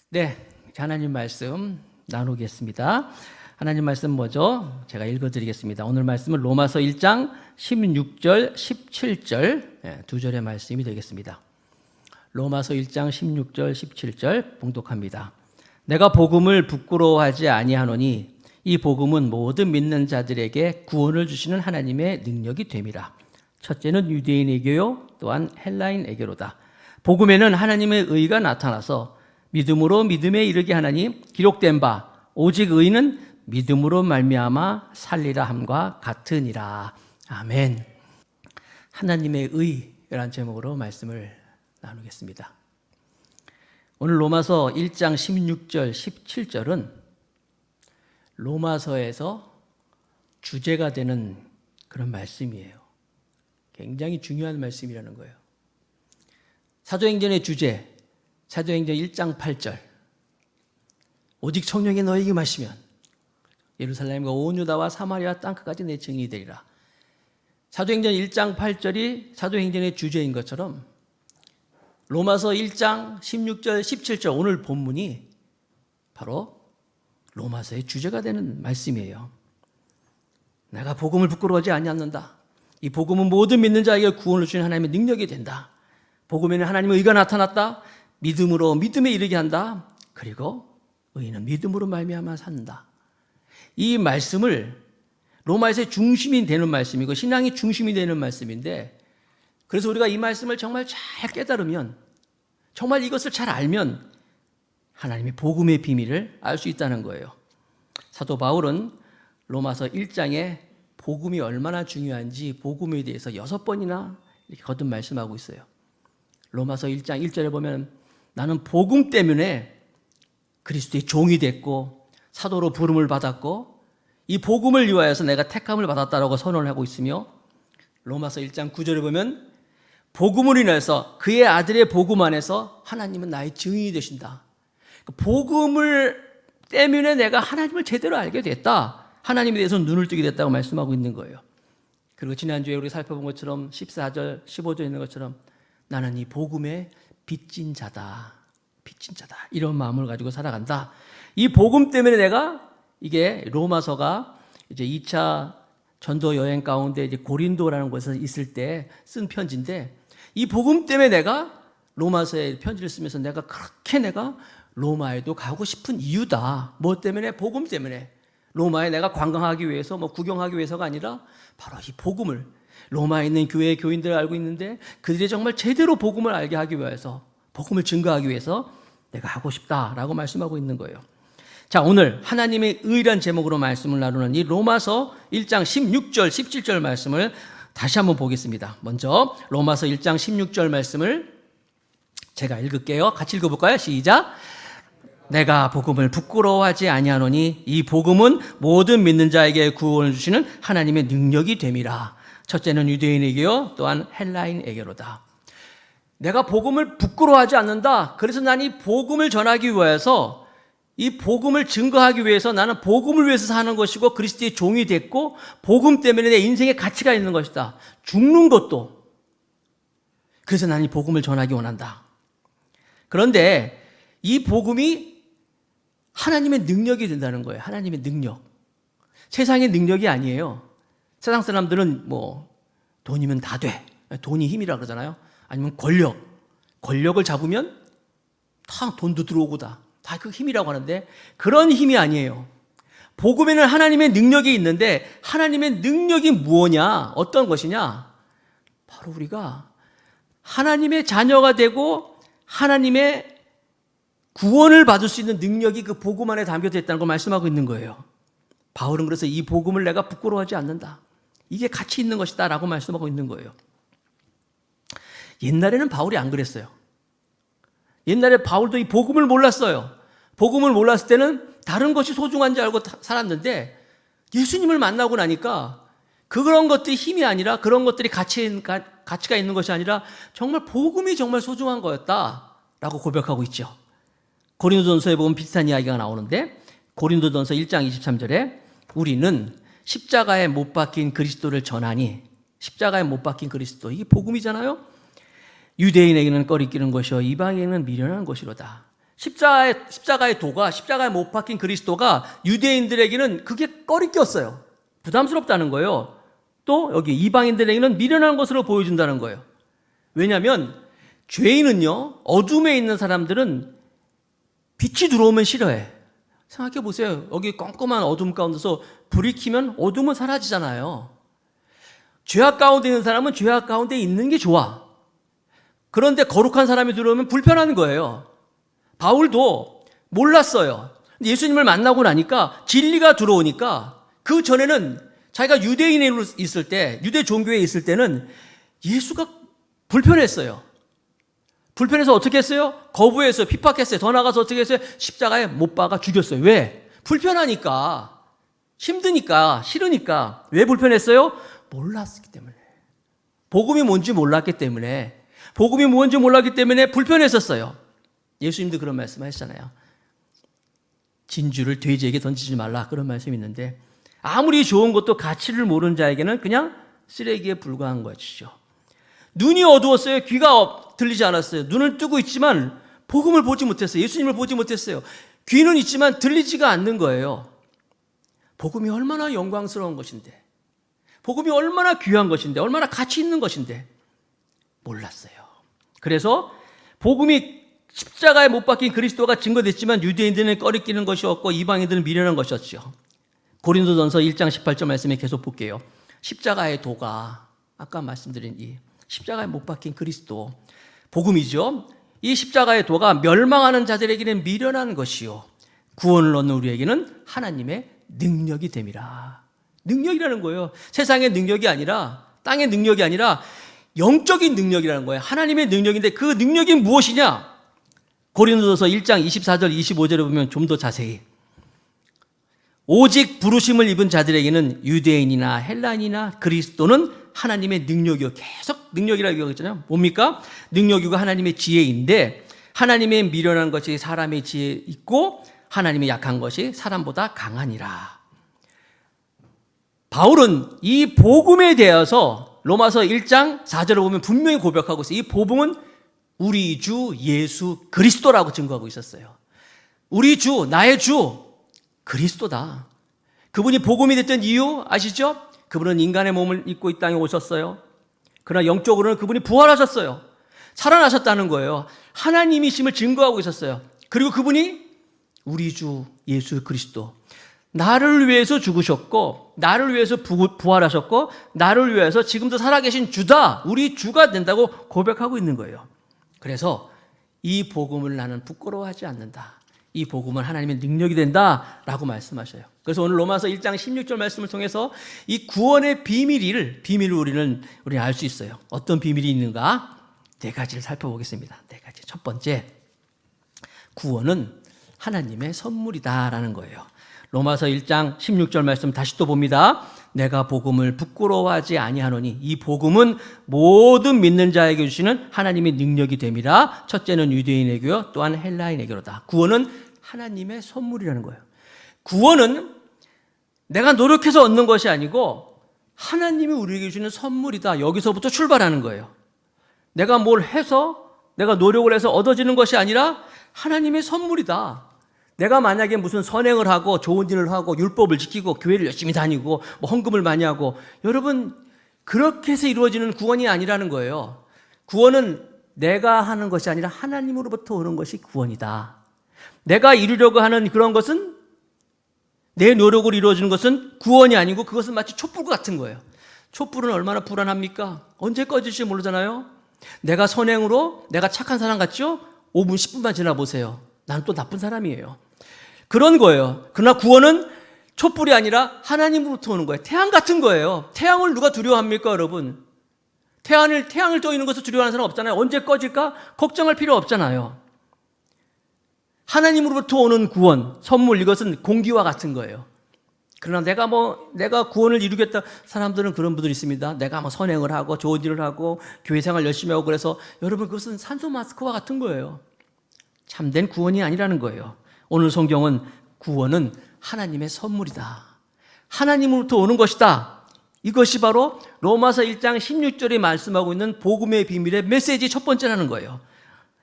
네, 하나님 말씀 나누겠습니다. 하나님 말씀 뭐죠? 제가 읽어드리겠습니다. 오늘 말씀은 로마서 1장 16절, 17절 두 절의 말씀이 되겠습니다. 로마서 1장 16절, 17절 봉독합니다. 내가 복음을 부끄러워하지 아니하노니 이 복음은 모든 믿는 자들에게 구원을 주시는 하나님의 능력이 됨이라. 첫째는 유대인에게요, 또한 헬라인에게로다. 복음에는 하나님의 의가 나타나서 믿음으로 믿음에 이르게 하나니 기록된 바 오직 의는 믿음으로 말미암아 살리라 함과 같으니라. 아멘. 하나님의 의라는 제목으로 말씀을 나누겠습니다. 오늘 로마서 1장 16절, 17절은 로마서에서 주제가 되는 그런 말씀이에요. 굉장히 중요한 말씀이라는 거예요. 사도행전의 주제, 사도행전 1장 8절. 오직 성령이 너에게 마시면 예루살렘과 온 유다와 사마리아 땅끝까지 내 증인이 되리라. 사도행전 1장 8절이 사도행전의 주제인 것처럼 로마서 1장 16절, 17절 오늘 본문이 바로 로마서의 주제가 되는 말씀이에요. 내가 복음을 부끄러워하지 아니하는다. 이 복음은 모든 믿는 자에게 구원을 주시는 하나님의 능력이 된다. 복음에는 하나님의 의가 나타났다. 믿음으로 믿음에 이르게 한다. 그리고 의인은 믿음으로 말미암아 산다. 이 말씀을 로마에서의 중심이 되는 말씀이고 신앙이 중심이 되는 말씀인데, 그래서 우리가 이 말씀을 정말 잘 깨달으면, 정말 이것을 잘 알면 하나님의 복음의 비밀을 알 수 있다는 거예요. 사도 바울은 로마서 1장에 복음이 얼마나 중요한지 복음에 대해서 6번이나 이렇게 거듭 말씀하고 있어요. 로마서 1장 1절에 보면 나는 복음 때문에 그리스도의 종이 됐고 사도로 부름을 받았고 이 복음을 위하여서 내가 택함을 받았다라고 선언을 하고 있으며, 로마서 1장 9절에 보면 복음을 인해서 그의 아들의 복음 안에서 하나님은 나의 증인이 되신다. 복음을 때문에 내가 하나님을 제대로 알게 됐다. 하나님에 대해서 눈을 뜨게 됐다고 말씀하고 있는 거예요. 그리고 지난주에 우리 살펴본 것처럼 14절, 15절에 있는 것처럼 나는 이 복음의 빚진 자다. 빚진 자다. 이런 마음을 가지고 살아간다. 이 복음 때문에 내가, 이게 로마서가 이제 2차 전도 여행 가운데 이제 고린도라는 곳에 있을 때 쓴 편지인데, 이 복음 때문에 내가 로마서에 편지를 쓰면서 내가 그렇게 내가 로마에도 가고 싶은 이유다. 뭐 때문에? 복음 때문에. 로마에 내가 관광하기 위해서, 뭐 구경하기 위해서가 아니라 바로 이 복음을, 로마에 있는 교회의 교인들을 알고 있는데 그들이 정말 제대로 복음을 알게 하기 위해서, 복음을 증거하기 위해서 내가 하고 싶다라고 말씀하고 있는 거예요. 자, 오늘 하나님의 의란 제목으로 말씀을 나누는 이 로마서 1장 16절, 17절 말씀을 다시 한번 보겠습니다. 먼저 로마서 1장 16절 말씀을 제가 읽을게요. 같이 읽어볼까요? 시작. 내가 복음을 부끄러워하지 아니하노니 이 복음은 모든 믿는 자에게 구원을 주시는 하나님의 능력이 됨이라. 첫째는 유대인에게요, 또한 헬라인에게로다. 내가 복음을 부끄러워하지 않는다. 그래서 난 이 복음을 전하기 위해서, 이 복음을 증거하기 위해서 나는 복음을 위해서 사는 것이고 그리스도의 종이 됐고 복음 때문에 내 인생에 가치가 있는 것이다. 죽는 것도. 그래서 난 이 복음을 전하기 원한다. 그런데 이 복음이 하나님의 능력이 된다는 거예요. 하나님의 능력. 세상의 능력이 아니에요. 세상 사람들은 뭐 돈이면 다 돼. 돈이 힘이라 그러잖아요. 아니면 권력을 잡으면 다 돈도 들어오고 다 그 힘이라고 하는데, 그런 힘이 아니에요. 복음에는 하나님의 능력이 있는데 하나님의 능력이 무엇이냐? 어떤 것이냐? 바로 우리가 하나님의 자녀가 되고 하나님의 구원을 받을 수 있는 능력이 그 복음 안에 담겨져 있다는 걸 말씀하고 있는 거예요. 바울은 그래서 이 복음을 내가 부끄러워하지 않는다. 이게 가치 있는 것이다 라고 말씀하고 있는 거예요. 옛날에는 바울이 안 그랬어요. 옛날에 바울도 이 복음을 몰랐어요. 복음을 몰랐을 때는 다른 것이 소중한 줄 알고 살았는데, 예수님을 만나고 나니까 그런 것들이 힘이 아니라, 그런 것들이 가치가 있는 것이 아니라 정말 복음이 정말 소중한 거였다라고 고백하고 있죠. 고린도전서에 보면 비슷한 이야기가 나오는데, 고린도전서 1장 23절에 우리는 십자가에 못 박힌 그리스도를 전하니, 십자가에 못 박힌 그리스도, 이게 복음이잖아요. 유대인에게는 꺼리끼는 것이요 이방인에게는 미련한 것이로다. 십자가의 도가, 십자가에 못 박힌 그리스도가 유대인들에게는 그게 꺼리꼈어요. 부담스럽다는 거예요. 또 여기 이방인들에게는 미련한 것으로 보여준다는 거예요. 왜냐하면 죄인은요, 어둠에 있는 사람들은 빛이 들어오면 싫어해. 생각해 보세요. 여기 껌껌한 어둠 가운데서 불이 켜면 어둠은 사라지잖아요. 죄악 가운데 있는 사람은 죄악 가운데 있는 게 좋아. 그런데 거룩한 사람이 들어오면 불편한 거예요. 바울도 몰랐어요. 예수님을 만나고 나니까 진리가 들어오니까 그 전에는 자기가 유대인에 있을 때, 유대 종교에 있을 때는 예수가 불편했어요. 불편해서 어떻게 했어요? 거부했어요. 핍박했어요. 더 나가서 어떻게 했어요? 십자가에 못 박아 죽였어요. 왜? 불편하니까, 힘드니까, 싫으니까. 왜 불편했어요? 몰랐기 때문에. 복음이 뭔지 몰랐기 때문에. 복음이 뭔지 몰랐기 때문에 불편했었어요. 예수님도 그런 말씀 하셨잖아요. 진주를 돼지에게 던지지 말라, 그런 말씀이 있는데, 아무리 좋은 것도 가치를 모르는 자에게는 그냥 쓰레기에 불과한 것이죠. 눈이 어두웠어요. 귀가 들리지 않았어요. 눈을 뜨고 있지만 복음을 보지 못했어요. 예수님을 보지 못했어요. 귀는 있지만 들리지가 않는 거예요. 복음이 얼마나 영광스러운 것인데, 복음이 얼마나 귀한 것인데, 얼마나 가치 있는 것인데 몰랐어요. 그래서 복음이 십자가에 못 박힌 그리스도가 증거됐지만 유대인들은 꺼리끼는 것이었고 이방인들은 미련한 것이었죠. 고린도전서 1장 18절 말씀에 계속 볼게요. 십자가의 도가, 아까 말씀드린 이 십자가에 못 박힌 그리스도, 복음이죠. 이 십자가의 도가 멸망하는 자들에게는 미련한 것이요, 구원을 얻는 우리에게는 하나님의 능력이 됨이라. 능력이라는 거예요. 세상의 능력이 아니라, 땅의 능력이 아니라 영적인 능력이라는 거예요. 하나님의 능력인데 그 능력이 무엇이냐? 고린도전서 1장 24절 25절에 보면 좀 더 자세히, 오직 부르심을 입은 자들에게는 유대인이나 헬라인이나 그리스도는 하나님의 능력이요. 계속 능력이라고 얘기하잖아요. 뭡니까? 능력이고 하나님의 지혜인데, 하나님의 미련한 것이 사람의 지혜 있고 하나님의 약한 것이 사람보다 강하니라. 바울은 이 복음에 대해서 로마서 1장 4절을 보면 분명히 고백하고 있어요. 이 복음은 우리 주 예수 그리스도라고 증거하고 있었어요. 우리 주, 나의 주 그리스도다. 그분이 복음이 됐던 이유 아시죠? 그분은 인간의 몸을 입고 이 땅에 오셨어요. 그러나 영적으로는 그분이 부활하셨어요. 살아나셨다는 거예요. 하나님이심을 증거하고 있었어요. 그리고 그분이 우리 주 예수 그리스도, 나를 위해서 죽으셨고 나를 위해서 부활하셨고 나를 위해서 지금도 살아계신 주다, 우리 주가 된다고 고백하고 있는 거예요. 그래서 이 복음을 나는 부끄러워하지 않는다. 이 복음은 하나님의 능력이 된다라고 말씀하셔요. 그래서 오늘 로마서 1장 16절 말씀을 통해서 이 구원의 비밀을 우리는 알 수 있어요. 어떤 비밀이 있는가? 네 가지를 살펴보겠습니다. 네 가지. 첫 번째, 구원은 하나님의 선물이다라는 거예요. 로마서 1장 16절 말씀 다시 또 봅니다. 내가 복음을 부끄러워하지 아니하노니 이 복음은 모든 믿는 자에게 주시는 하나님의 능력이 됨이라. 첫째는 유대인에게요, 또한 헬라인에게로다. 구원은 하나님의 선물이라는 거예요. 구원은 내가 노력해서 얻는 것이 아니고 하나님이 우리에게 주시는 선물이다. 여기서부터 출발하는 거예요. 내가 뭘 해서, 내가 노력을 해서 얻어지는 것이 아니라 하나님의 선물이다. 내가 만약에 무슨 선행을 하고 좋은 일을 하고 율법을 지키고 교회를 열심히 다니고 뭐 헌금을 많이 하고, 여러분 그렇게 해서 이루어지는 구원이 아니라는 거예요. 구원은 내가 하는 것이 아니라 하나님으로부터 오는 것이 구원이다. 내가 이루려고 하는 그런 것은, 내 노력으로 이루어지는 것은 구원이 아니고 그것은 마치 촛불 같은 거예요. 촛불은 얼마나 불안합니까? 언제 꺼질지 모르잖아요. 내가 선행으로, 내가 착한 사람 같죠? 5분 10분만 지나보세요. 나는 또 나쁜 사람이에요. 그런 거예요. 그러나 구원은 촛불이 아니라 하나님으로부터 오는 거예요. 태양 같은 거예요. 태양을 누가 두려워합니까, 여러분? 태양을 떠 있는 것을 두려워하는 사람 없잖아요. 언제 꺼질까? 걱정할 필요 없잖아요. 하나님으로부터 오는 구원, 선물, 이것은 공기와 같은 거예요. 그러나 내가 구원을 이루겠다, 사람들은 그런 분들이 있습니다. 내가 선행을 하고 좋은 일을 하고 교회 생활 열심히 하고, 그래서 여러분 그것은 산소 마스크와 같은 거예요. 참된 구원이 아니라는 거예요. 오늘 성경은 구원은 하나님의 선물이다, 하나님으로부터 오는 것이다. 이것이 바로 로마서 1장 16절에 말씀하고 있는 복음의 비밀의 메시지 첫 번째라는 거예요.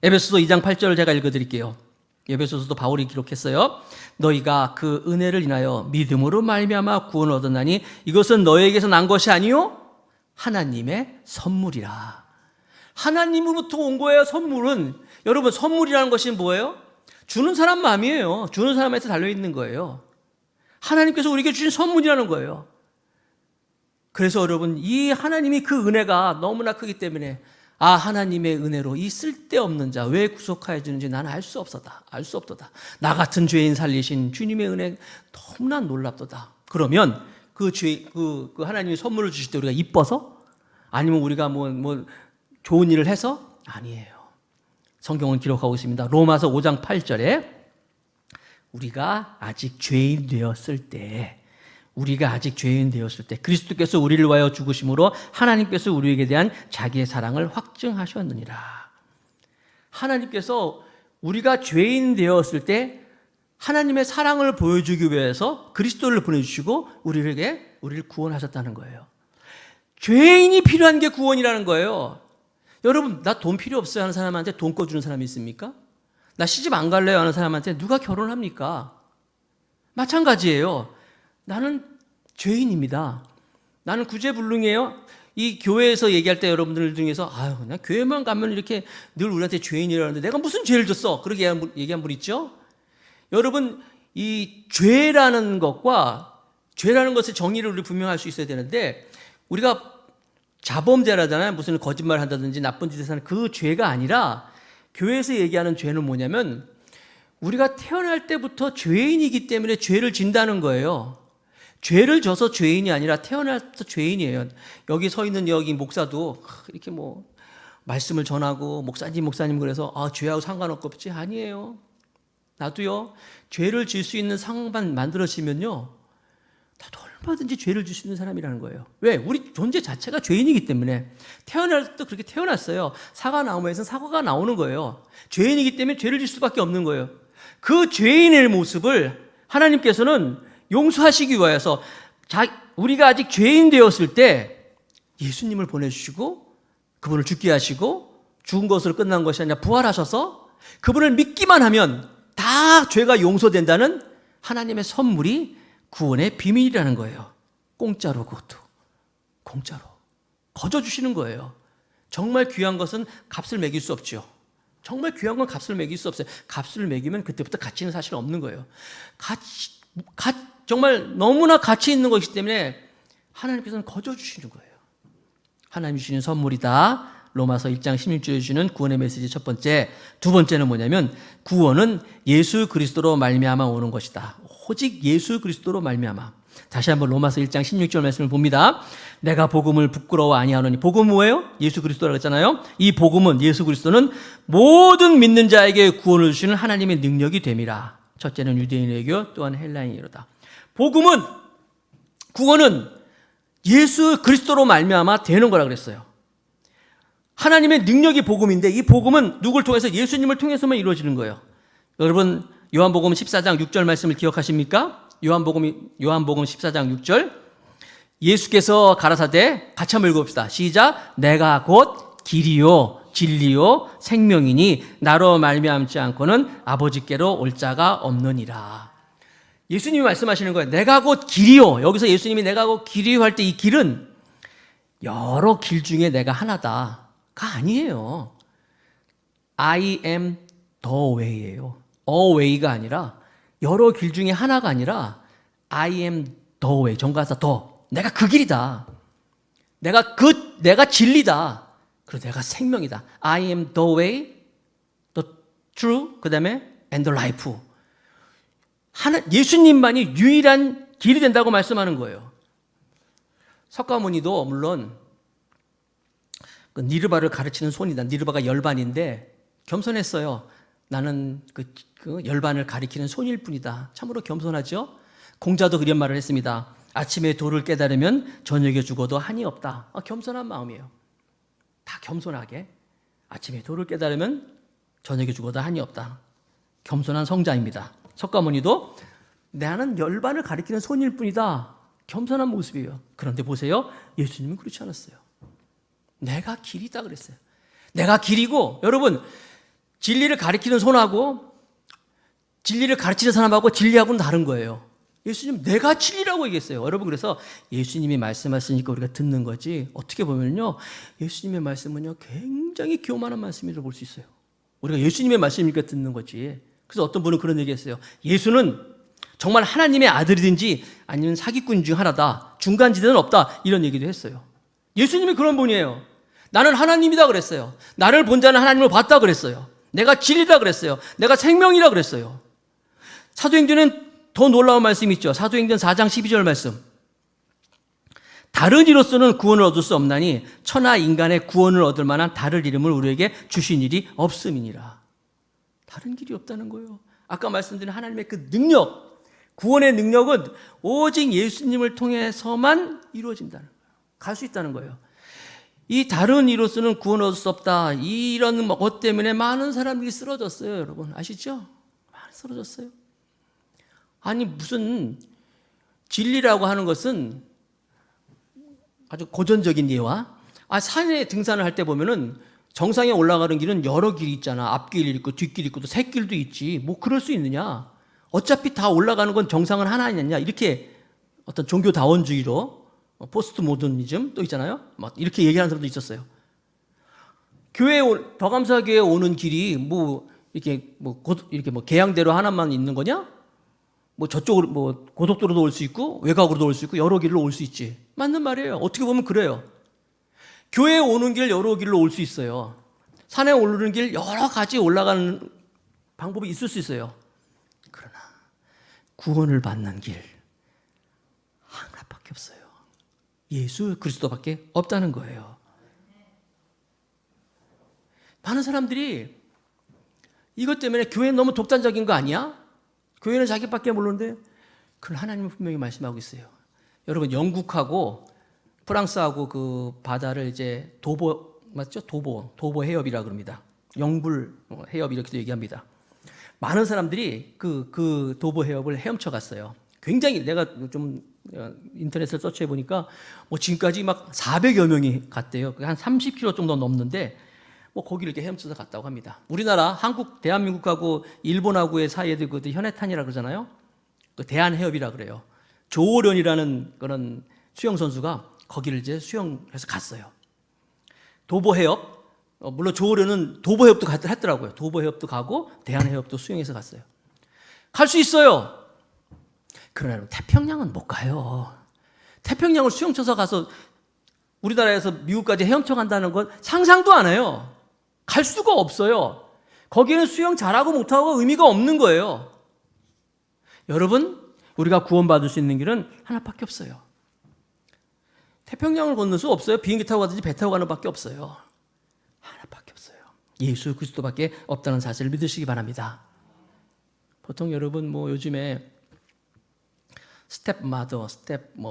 에베소서 2장 8절을 제가 읽어드릴게요. 에베소서도 바울이 기록했어요. 너희가 그 은혜를 인하여 믿음으로 말미암아 구원을 얻었나니 이것은 너희에게서 난 것이 아니요 하나님의 선물이라. 하나님으로부터 온 거예요. 선물은. 여러분, 선물이라는 것이 뭐예요? 주는 사람 마음이에요. 주는 사람한테 달려있는 거예요. 하나님께서 우리에게 주신 선물이라는 거예요. 그래서 여러분, 이 하나님이 그 은혜가 너무나 크기 때문에 하나님의 은혜로 이 쓸데없는 자 왜 구속하여 주는지 나는 알 수 없었다. 알 수 없도다. 나 같은 죄인 살리신 주님의 은혜 너무나 놀랍도다. 그러면 그 하나님이 선물을 주실 때 우리가 이뻐서? 아니면 우리가 뭐 좋은 일을 해서? 아니에요. 성경은 기록하고 있습니다. 로마서 5장 8절에 우리가 아직 죄인 되었을 때 그리스도께서 우리를 위하여 죽으심으로 하나님께서 우리에게 대한 자기의 사랑을 확증하셨느니라. 하나님께서 우리가 죄인 되었을 때 하나님의 사랑을 보여주기 위해서 그리스도를 보내주시고 우리를 구원하셨다는 거예요. 죄인이 필요한 게 구원이라는 거예요. 여러분, 나 돈 필요 없어요 하는 사람한테 돈 꺼주는 사람이 있습니까? 나 시집 안 갈래요 하는 사람한테 누가 결혼합니까? 마찬가지예요. 나는 죄인입니다. 나는 구제불능이에요. 이 교회에서 얘기할 때 여러분들 중에서 그냥 교회만 가면 이렇게 늘 우리한테 죄인이라는데 내가 무슨 죄를 졌어? 그렇게 얘기한 분 있죠? 여러분, 이 죄라는 것의 정의를 우리 분명할 수 있어야 되는데 우리가 자범죄라잖아요. 무슨 거짓말 한다든지 나쁜 짓을 하는 그 죄가 아니라 교회에서 얘기하는 죄는 뭐냐면 우리가 태어날 때부터 죄인이기 때문에 죄를 진다는 거예요. 죄를 져서 죄인이 아니라 태어나서 죄인이에요. 여기 서 있는 여기 목사도 이렇게 말씀을 전하고 목사님 그래서 죄하고 상관없지? 아니에요. 나도요. 죄를 질 수 있는 상황만 만들어지면요. 나도 얼마든지 죄를 질 수 있는 사람이라는 거예요. 왜? 우리 존재 자체가 죄인이기 때문에 태어날 때도 그렇게 태어났어요. 사과나무에서는 사과가 나오는 거예요. 죄인이기 때문에 죄를 질 수밖에 없는 거예요. 그 죄인의 모습을 하나님께서는 용서하시기 위해서 우리가 아직 죄인 되었을 때 예수님을 보내주시고 그분을 죽게 하시고 죽은 것으로 끝난 것이 아니라 부활하셔서 그분을 믿기만 하면 다 죄가 용서된다는 하나님의 선물이 구원의 비밀이라는 거예요. 공짜로, 그것도 공짜로 거저 주시는 거예요. 정말 귀한 것은 값을 매길 수 없죠. 정말 귀한 건 값을 매길 수 없어요. 값을 매기면 그때부터 가치는 사실 없는 거예요. 정말 너무나 가치 있는 것이기 때문에 하나님께서는 거저 주시는 거예요. 하나님이 주시는 선물이다. 로마서 1장 16절에 주시는 구원의 메시지 첫 번째. 두 번째는 뭐냐면 구원은 예수 그리스도로 말미암아 오는 것이다. 오직 예수 그리스도로 말미암아. 다시 한번 로마서 1장 16절 말씀을 봅니다. 내가 복음을 부끄러워 아니하노니. 복음은 뭐예요? 예수 그리스도라고 했잖아요. 이 복음은 예수 그리스도는 모든 믿는 자에게 구원을 주시는 하나님의 능력이 됨이라. 첫째는 유대인에게 또한 헬라인이로다. 구원은 예수 그리스도로 말미암아 되는 거라 그랬어요. 하나님의 능력이 복음인데 이 복음은 누굴 통해서? 예수님을 통해서만 이루어지는 거예요. 여러분, 요한복음 14장 6절 말씀을 기억하십니까? 요한복음 14장 6절. 예수께서 가라사대, 같이 한번 읽어봅시다. 시작. 내가 곧 길이요 진리요 생명이니 나로 말미암지 않고는 아버지께로 올 자가 없느니라. 예수님이 말씀하시는 거예요. 내가 곧 길이요. 여기서 예수님이 내가 곧 길이요 할 때 이 길은 여러 길 중에 내가 하나다가 아니에요. I am the way예요. a way가 아니라 여러 길 중에 하나가 아니라 I am the way. 정가사 더. 내가 그 길이다. 내가 진리다. 그리고 내가 생명이다. I am the way, the truth, 그 다음에 and the life. 예수님만이 유일한 길이 된다고 말씀하는 거예요. 석가모니도 물론 그 니르바를 가르치는 손이다. 니르바가 열반인데 겸손했어요. 나는 그 열반을 가리키는 손일 뿐이다. 참으로 겸손하죠. 공자도 그런 말을 했습니다. 아침에 도를 깨달으면 저녁에 죽어도 한이 없다. 겸손한 마음이에요. 다 겸손하게. 아침에 도를 깨달으면 저녁에 죽어도 한이 없다. 겸손한 성자입니다. 석가모니도 나는 열반을 가리키는 손일 뿐이다. 겸손한 모습이에요. 그런데 보세요. 예수님은 그렇지 않았어요. 내가 길이다 그랬어요. 내가 길이고, 여러분 진리를 가리키는 손하고 진리를 가르치는 사람하고 진리하고는 다른 거예요. 예수님 내가 진리라고 얘기했어요. 여러분, 그래서 예수님이 말씀하시니까 우리가 듣는 거지, 어떻게 보면요, 예수님의 말씀은요 굉장히 교만한 말씀이라고 볼 수 있어요. 우리가 예수님의 말씀이니까 듣는 거지. 그래서 어떤 분은 그런 얘기했어요. 예수는 정말 하나님의 아들이든지 아니면 사기꾼 중 하나다, 중간지대는 없다, 이런 얘기도 했어요. 예수님이 그런 분이에요. 나는 하나님이다 그랬어요. 나를 본 자는 하나님을 봤다 그랬어요. 내가 진리다 그랬어요. 내가 생명이라 그랬어요. 사도행전은 더 놀라운 말씀이 있죠. 사도행전 4장 12절 말씀. 다른 이로서는 구원을 얻을 수 없나니 천하 인간의 구원을 얻을 만한 다른 이름을 우리에게 주신 일이 없음이니라. 다른 길이 없다는 거예요. 아까 말씀드린 하나님의 그 능력, 구원의 능력은 오직 예수님을 통해서만 이루어진다는 거예요. 갈 수 있다는 거예요. 이 다른 이로서는 구원을 얻을 수 없다, 이런 것 때문에 많은 사람들이 쓰러졌어요. 여러분 아시죠? 많이 쓰러졌어요. 아니, 무슨 진리라고 하는 것은 아주 고전적인 예와, 산에 등산을 할 때 보면은 정상에 올라가는 길은 여러 길이 있잖아. 앞길 있고 뒷길 있고 또 새길도 있지. 뭐 그럴 수 있느냐? 어차피 다 올라가는 건 정상은 하나 아니냐? 이렇게 어떤 종교다원주의로, 포스트 모더니즘 또 있잖아요. 막 이렇게 얘기하는 사람도 있었어요. 더감사교회에 오는 길이 이렇게 계양대로 하나만 있는 거냐? 저쪽으로 고속도로도 올 수 있고 외곽으로도 올 수 있고 여러 길로 올 수 있지. 맞는 말이에요. 어떻게 보면 그래요. 교회에 오는 길 여러 길로 올 수 있어요. 산에 오르는 길 여러 가지 올라가는 방법이 있을 수 있어요. 그러나 구원을 받는 길 하나밖에 없어요. 예수 그리스도밖에 없다는 거예요. 많은 사람들이 이것 때문에 교회는 너무 독단적인 거 아니야? 교회는 자기밖에 모르는데, 그걸 하나님은 분명히 말씀하고 있어요. 여러분, 영국하고 프랑스하고 그 바다를 이제 도보, 맞죠? 도보 해협이라 그럽니다. 영불 해협 이렇게도 얘기합니다. 많은 사람들이 그 도보 해협을 헤엄쳐 갔어요. 굉장히, 내가 좀 인터넷을 서치해 보니까 지금까지 막 400여 명이 갔대요. 한 30km 정도 넘는데 거기를 이렇게 헤엄쳐서 갔다고 합니다. 우리나라, 한국, 대한민국하고 일본하고의 사이에도 그 현해탄이라 그러잖아요. 그 대한해협이라 그래요. 조오련이라는 그런 수영 선수가 거기를 이제 수영해서 갔어요. 도보해협, 물론 조오련은 도보해협도 했더라고요. 도보해협도 가고 대한해협도 수영해서 갔어요. 갈 수 있어요. 그러나 태평양은 못 가요. 태평양을 수영쳐서 가서 우리나라에서 미국까지 헤엄쳐 간다는 건 상상도 안 해요. 갈 수가 없어요. 거기는 수영 잘하고 못하고 의미가 없는 거예요. 여러분, 우리가 구원받을 수 있는 길은 하나밖에 없어요. 태평양을 건널 수 없어요. 비행기 타고 가든지 배 타고 가는 밖에 없어요. 하나밖에 없어요. 예수 그리스도밖에 없다는 사실을 믿으시기 바랍니다. 보통 여러분 요즘에 스텝마더,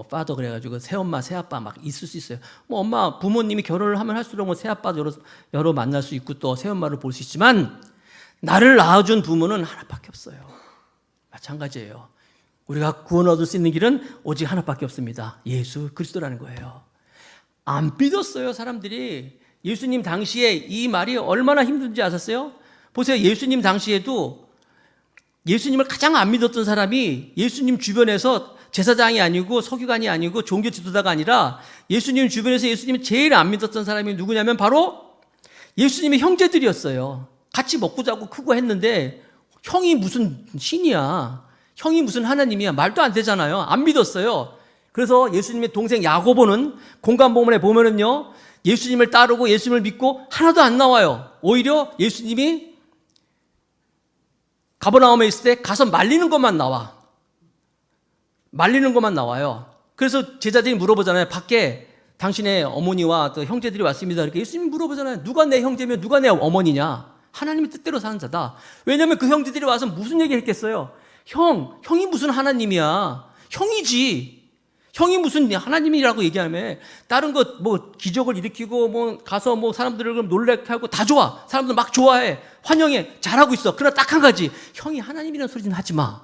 파더 그래가지고 새엄마, 새아빠 막 있을 수 있어요. 엄마, 부모님이 결혼을 하면 할수록 새아빠 여러 만날 수 있고 또 새엄마를 볼 수 있지만, 나를 낳아준 부모는 하나밖에 없어요. 마찬가지예요. 우리가 구원 얻을 수 있는 길은 오직 하나밖에 없습니다. 예수 그리스도라는 거예요. 안 믿었어요, 사람들이. 예수님 당시에 이 말이 얼마나 힘든지 아셨어요? 보세요. 예수님 당시에도 예수님을 가장 안 믿었던 사람이 예수님 주변에서 제사장이 아니고 서기관이 아니고 종교 지도자가 아니라 예수님 주변에서 예수님을 제일 안 믿었던 사람이 누구냐면 바로 예수님의 형제들이었어요. 같이 먹고 자고 크고 했는데 형이 무슨 신이야, 형이 무슨 하나님이야, 말도 안 되잖아요. 안 믿었어요. 그래서 예수님의 동생 야고보는 공관복음에 보면은요, 예수님을 따르고 예수님을 믿고 하나도 안 나와요. 오히려 예수님이 가버나움에 있을 때 가서 말리는 것만 나와. 말리는 것만 나와요. 그래서 제자들이 물어보잖아요. 밖에 당신의 어머니와 또 형제들이 왔습니다. 이렇게 예수님이 물어보잖아요. 누가 내 형제며 누가 내 어머니냐? 하나님의 뜻대로 사는 자다. 왜냐하면 그 형제들이 와서 무슨 얘기를 했겠어요? 형이 무슨 하나님이야? 형이지. 형이 무슨 하나님이라고 얘기하면 다른 것 기적을 일으키고 가서 사람들을 놀래게 하고 다 좋아. 사람들 막 좋아해. 환영해. 잘하고 있어. 그러나 딱 한 가지. 형이 하나님이라는 소리는 하지 마.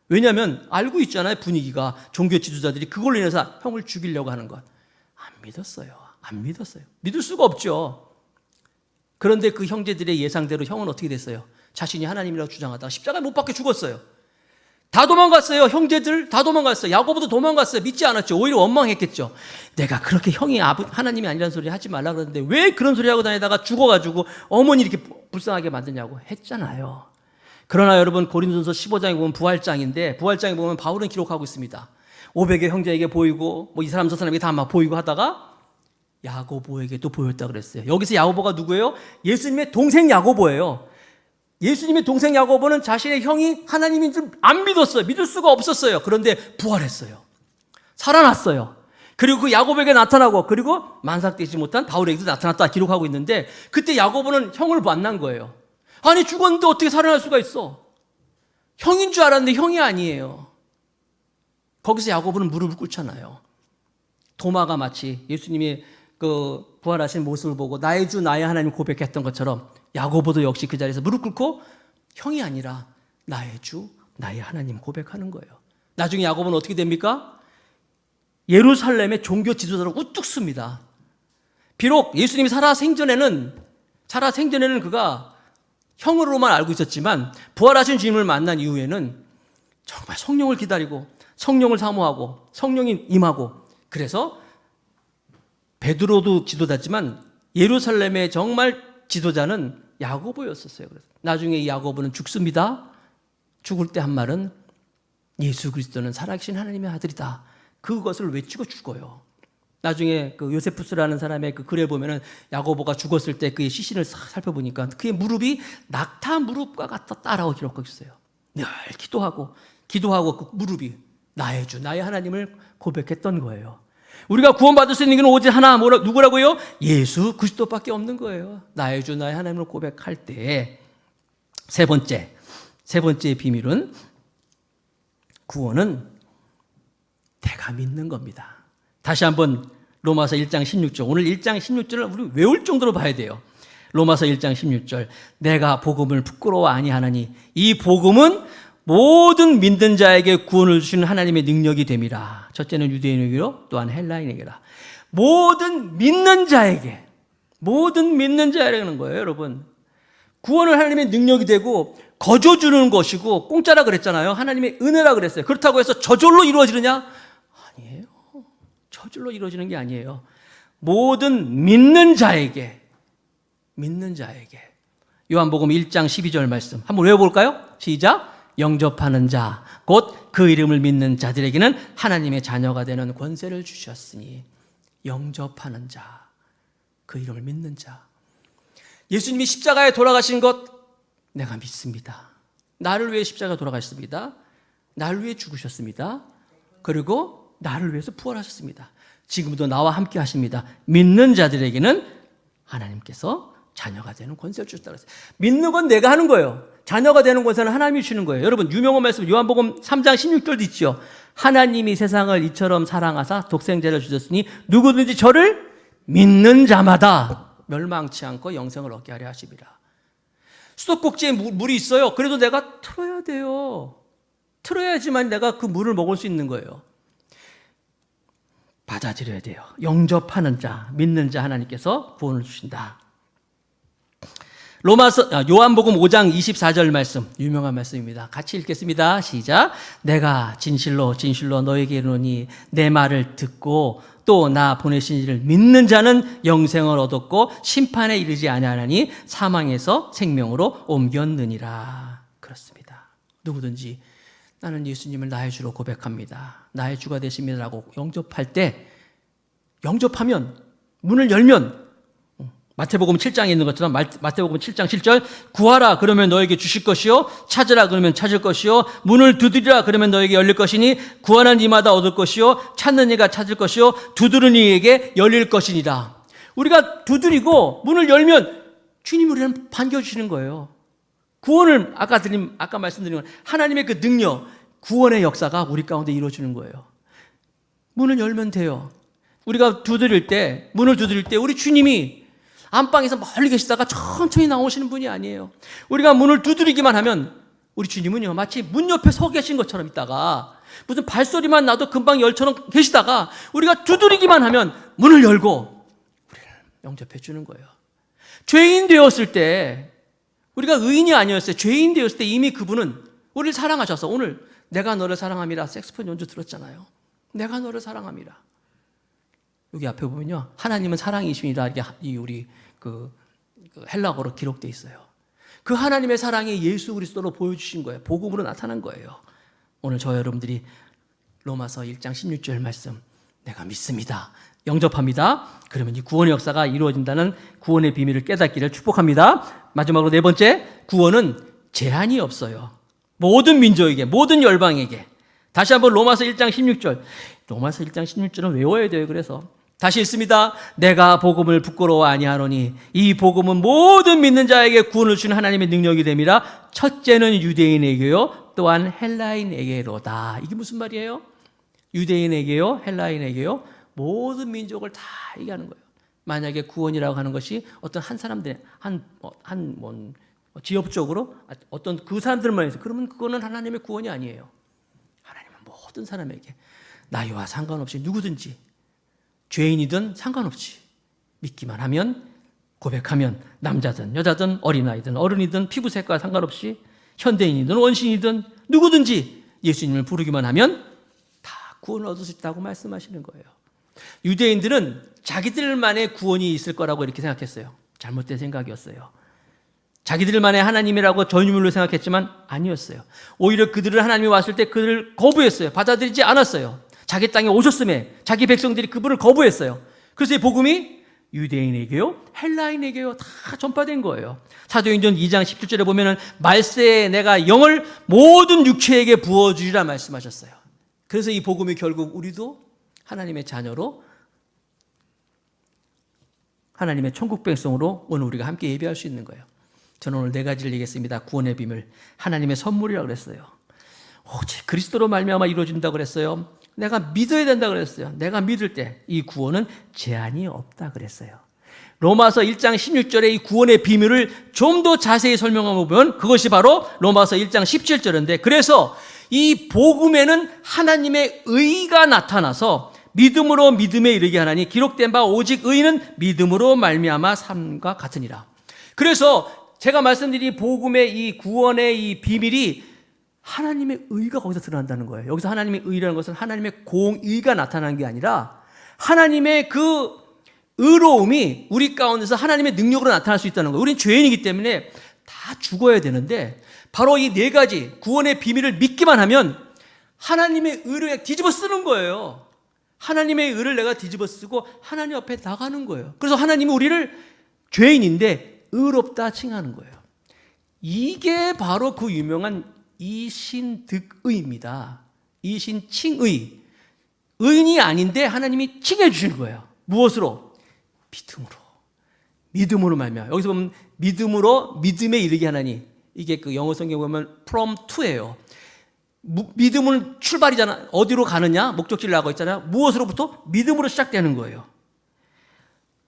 왜냐하면 알고 있잖아요. 분위기가. 종교 지도자들이 그걸로 인해서 형을 죽이려고 하는 것. 안 믿었어요. 안 믿었어요. 믿을 수가 없죠. 그런데 그 형제들의 예상대로 형은 어떻게 됐어요? 자신이 하나님이라고 주장하다가 십자가에 못 박혀 죽었어요. 다 도망갔어요. 형제들 다 도망갔어요. 야고보도 도망갔어요. 믿지 않았죠. 오히려 원망했겠죠. 내가 그렇게 형이 하나님이 아니라는 소리 하지 말라 그러는데 왜 그런 소리 하고 다니다가 죽어가지고 어머니 이렇게 불쌍하게 만드냐고 했잖아요. 그러나 여러분, 고린도전서 15장에 보면 부활장인데, 부활장에 보면 바울은 기록하고 있습니다. 500의 형제에게 보이고 뭐 이 사람 저 사람에게 다 막 보이고 하다가 야고보에게도 보였다 그랬어요. 여기서 야고보가 누구예요? 예수님의 동생 야고보예요. 예수님의 동생 야고보는 자신의 형이 하나님인 줄 안 믿었어요. 믿을 수가 없었어요. 그런데 부활했어요. 살아났어요. 그리고 그 야고보에게 나타나고, 그리고 만삭되지 못한 바울에게도 나타났다 기록하고 있는데, 그때 야고보는 형을 만난 거예요. 아니, 죽었는데 어떻게 살아날 수가 있어? 형인 줄 알았는데 형이 아니에요. 거기서 야고보는 무릎을 꿇잖아요. 도마가 마치 예수님의 그 부활하신 모습을 보고 나의 주 나의 하나님 고백했던 것처럼 야고보도 역시 그 자리에서 무릎 꿇고 형이 아니라 나의 주 나의 하나님 고백하는 거예요. 나중에 야고보는 어떻게 됩니까? 예루살렘의 종교 지도자로 우뚝 씁니다. 비록 예수님이 살아 생전에는 그가 형으로만 알고 있었지만 부활하신 주님을 만난 이후에는 정말 성령을 기다리고 성령을 사모하고 성령이 임하고, 그래서 베드로도 지도자지만 예루살렘의 정말 지도자는 야고보였었어요. 그래서 나중에 이 야고보는 죽습니다. 죽을 때 한 말은 예수 그리스도는 살아계신 하나님의 아들이다. 그것을 외치고 죽어요. 나중에 그 요세푸스라는 사람의 그 글에 보면은 야고보가 죽었을 때 그의 시신을 살펴보니까 그의 무릎이 낙타 무릎과 같았다라고 기록하고 있어요. 늘 기도하고 그 무릎이 나의 주 나의 하나님을 고백했던 거예요. 우리가 구원받을 수 있는 건 오직 하나, 누구라고요? 예수 그리스도밖에 없는 거예요. 나의 주 나의 하나님을 고백할 때 세 번째 비밀은, 구원은 내가 믿는 겁니다. 다시 한번 로마서 1장 16절, 오늘 1장 16절을 우리 외울 정도로 봐야 돼요. 로마서 1장 16절, 내가 복음을 부끄러워 아니하나니 이 복음은 모든 믿는 자에게 구원을 주시는 하나님의 능력이 됨이라. 첫째는 유대인에게로, 또한 헬라인에게라. 모든 믿는 자에게라는 거예요, 여러분. 구원은 하나님의 능력이 되고 거저 주는 것이고, 공짜라 그랬잖아요. 하나님의 은혜라 그랬어요. 그렇다고 해서 저절로 이루어지느냐? 아니에요. 저절로 이루어지는 게 아니에요. 모든 믿는 자에게. 요한복음 1장 12절 말씀 한번 외워볼까요? 시작. 영접하는 자, 곧 그 이름을 믿는 자들에게는 하나님의 자녀가 되는 권세를 주셨으니. 영접하는 자, 그 이름을 믿는 자. 예수님이 십자가에 돌아가신 것 내가 믿습니다. 나를 위해 십자가에 돌아가셨습니다. 나를 위해 죽으셨습니다. 그리고 나를 위해서 부활하셨습니다. 지금도 나와 함께 하십니다. 믿는 자들에게는 하나님께서 자녀가 되는 권세를 주셨다고 했어요. 믿는 건 내가 하는 거예요. 자녀가 되는 권세는 하나님이 주시는 거예요. 여러분, 유명한 말씀 요한복음 3장 16절도 있죠. 하나님이 세상을 이처럼 사랑하사 독생자를 주셨으니 누구든지 저를 믿는 자마다 멸망치 않고 영생을 얻게 하려 하심이라. 수도꼭지에 물이 있어요. 그래도 내가 틀어야 돼요. 틀어야지만 내가 그 물을 먹을 수 있는 거예요. 받아들여야 돼요. 영접하는 자, 믿는 자 하나님께서 구원을 주신다. 요한복음 5장 24절 말씀, 유명한 말씀입니다. 같이 읽겠습니다. 시작. 내가 진실로 너에게 이르노니 내 말을 듣고 또 나 보내신 이를 믿는 자는 영생을 얻었고 심판에 이르지 아니하나니 사망에서 생명으로 옮겼느니라. 그렇습니다. 누구든지 나는 예수님을 나의 주로 고백합니다. 나의 주가 되십니다라고 영접하면, 문을 열면, 마태복음 7장에 있는 것처럼 마태복음 7장 7절, 구하라 그러면 너에게 주실 것이요, 찾으라 그러면 찾을 것이요, 문을 두드리라 그러면 너에게 열릴 것이니 구하는 이마다 얻을 것이요, 찾는 이가 찾을 것이요, 두드리는 이에게 열릴 것이니라. 우리가 두드리고 문을 열면 주님이 우리를 반겨주시는 거예요. 구원을 아까 말씀드린 하나님의 그 능력, 구원의 역사가 우리 가운데 이루어지는 거예요. 문을 열면 돼요. 우리가 문을 두드릴 때 우리 주님이 안방에서 멀리 계시다가 천천히 나오시는 분이 아니에요. 우리가 문을 두드리기만 하면 우리 주님은요, 마치 문 옆에 서 계신 것처럼 있다가 무슨 발소리만 나도 금방 열처럼 계시다가 우리가 두드리기만 하면 문을 열고 우리를 영접해 주는 거예요. 죄인 되었을 때, 우리가 의인이 아니었어요. 죄인 되었을 때 이미 그분은 우리를 사랑하셔서, 오늘 내가 너를 사랑함이라 색소폰 연주 들었잖아요. 내가 너를 사랑함이라. 여기 앞에 보면요, 하나님은 사랑이십니다. 이게 우리 그 헬라어로 기록되어 있어요. 그 하나님의 사랑이 예수 그리스도로 보여주신 거예요. 복음으로 나타난 거예요. 오늘 저 여러분들이 로마서 1장 16절 말씀, 내가 믿습니다, 영접합니다. 그러면 이 구원의 역사가 이루어진다는 구원의 비밀을 깨닫기를 축복합니다. 마지막으로 네 번째, 구원은 제한이 없어요. 모든 민족에게, 모든 열방에게. 다시 한번 로마서 1장 16절. 로마서 1장 16절은 외워야 돼요. 그래서 다시 읽습니다. 내가 복음을 부끄러워 아니하노니 이 복음은 모든 믿는 자에게 구원을 주는 하나님의 능력이 됨이라. 첫째는 유대인에게요, 또한 헬라인에게로다. 이게 무슨 말이에요? 유대인에게요, 헬라인에게요, 모든 민족을 다 얘기하는 거예요. 만약에 구원이라고 하는 것이 어떤 한 사람들, 지역적으로 어떤 그 사람들만 해서, 그러면 그거는 하나님의 구원이 아니에요. 하나님은 모든 사람에게, 나이와 상관없이 누구든지, 죄인이든 상관없이 믿기만 하면, 고백하면, 남자든 여자든 어린아이든 어른이든 피부색과 상관없이 현대인이든 원신이든 누구든지 예수님을 부르기만 하면 다 구원을 얻을 수 있다고 말씀하시는 거예요. 유대인들은 자기들만의 구원이 있을 거라고 이렇게 생각했어요. 잘못된 생각이었어요. 자기들만의 하나님이라고 전유물로 생각했지만 아니었어요. 오히려 그들을, 하나님이 왔을 때 그들을 거부했어요. 받아들이지 않았어요. 자기 땅에 오셨음에 자기 백성들이 그분을 거부했어요. 그래서 이 복음이 유대인에게요, 헬라인에게요, 다 전파된 거예요. 사도행전 2장 17절에 보면은 말세에 내가 영을 모든 육체에게 부어주리라 말씀하셨어요. 그래서 이 복음이 결국 우리도 하나님의 자녀로, 하나님의 천국 백성으로 오늘 우리가 함께 예배할 수 있는 거예요. 저는 오늘 네 가지를 얘기했습니다. 구원의 비밀, 하나님의 선물이라고 그랬어요. 오직 그리스도로 말미암아 이루어진다고 그랬어요. 내가 믿어야 된다고 그랬어요. 내가 믿을 때 이 구원은 제한이 없다 그랬어요. 로마서 1장 16절의 이 구원의 비밀을 좀 더 자세히 설명하고 보면 그것이 바로 로마서 1장 17절인데, 그래서 이 복음에는 하나님의 의가 나타나서 믿음으로 믿음에 이르게 하나니 기록된 바 오직 의인은 믿음으로 말미암아 삶과 같으니라. 그래서 제가 말씀드린 복음의 이 구원의 이 비밀이 하나님의 의가 거기서 드러난다는 거예요. 여기서 하나님의 의라는 것은 하나님의 공의가 나타나는 게 아니라 하나님의 그 의로움이 우리 가운데서 하나님의 능력으로 나타날 수 있다는 거예요. 우리는 죄인이기 때문에 다 죽어야 되는데, 바로 이 네 가지 구원의 비밀을 믿기만 하면 하나님의 의를 뒤집어 쓰는 거예요. 하나님의 의를 내가 뒤집어 쓰고 하나님 앞에 나가는 거예요. 그래서 하나님은 우리를 죄인인데 의롭다 칭하는 거예요. 이게 바로 그 유명한 이신득의입니다. 이신칭의. 의인이 아닌데 하나님이 칭해 주시는 거예요. 무엇으로? 믿음으로. 믿음으로 말미암아. 여기서 보면 믿음으로 믿음에 이르게 하나니, 이게 그 영어 성경에 보면 from to예요. 믿음은 출발이잖아. 어디로 가느냐? 목적지를 나가고 있잖아요. 무엇으로부터? 믿음으로 시작되는 거예요.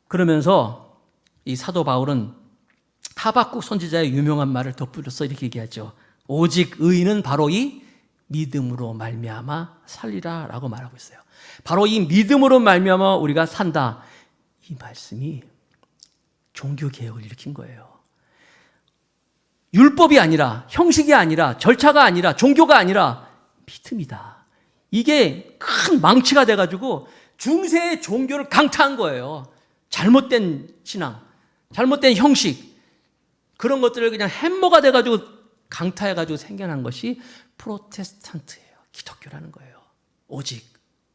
그러면서 이 사도 바울은 하박국 선지자의 유명한 말을 덧붙여서 이렇게 얘기하죠. 오직 의인은 바로 이 믿음으로 말미암아 살리라 라고 말하고 있어요. 바로 이 믿음으로 말미암아 우리가 산다. 이 말씀이 종교개혁을 일으킨 거예요. 율법이 아니라, 형식이 아니라, 절차가 아니라, 종교가 아니라 믿음이다. 이게 큰 망치가 돼가지고 중세의 종교를 강타한 거예요. 잘못된 신앙, 잘못된 형식, 그런 것들을 그냥 햄머가 돼가지고 강타해가지고 생겨난 것이 프로테스탄트예요. 기독교라는 거예요. 오직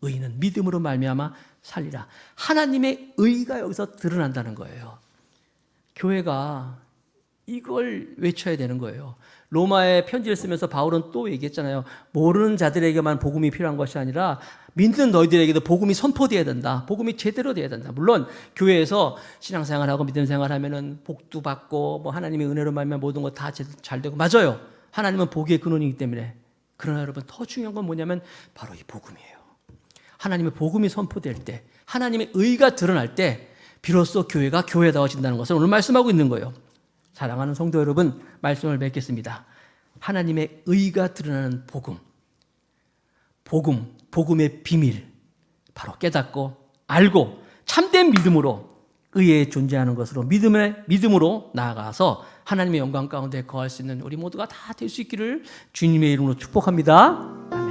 의인은 믿음으로 말미암아 살리라. 하나님의 의가 여기서 드러난다는 거예요. 교회가 이걸 외쳐야 되는 거예요. 로마에 편지를 쓰면서 바울은 또 얘기했잖아요. 모르는 자들에게만 복음이 필요한 것이 아니라 믿는 너희들에게도 복음이 선포되어야 된다. 복음이 제대로 되어야 된다. 물론 교회에서 신앙생활하고 믿음 생활하면은 복도 받고 뭐 하나님의 은혜로 말면 모든 거 다 잘 되고, 맞아요. 하나님은 복의 근원이기 때문에. 그러나 여러분, 더 중요한 건 뭐냐면 바로 이 복음이에요. 하나님의 복음이 선포될 때, 하나님의 의가 드러날 때 비로소 교회가 교회다워진다는 것을 오늘 말씀하고 있는 거예요. 사랑하는 성도 여러분, 말씀을 맺겠습니다. 하나님의 의가 드러나는 복음, 복음의 비밀, 바로 깨닫고 알고 참된 믿음으로 의에 존재하는 것으로 믿음으로 나아가서 하나님의 영광 가운데 거할 수 있는 우리 모두가 다 될 수 있기를 주님의 이름으로 축복합니다. 아멘.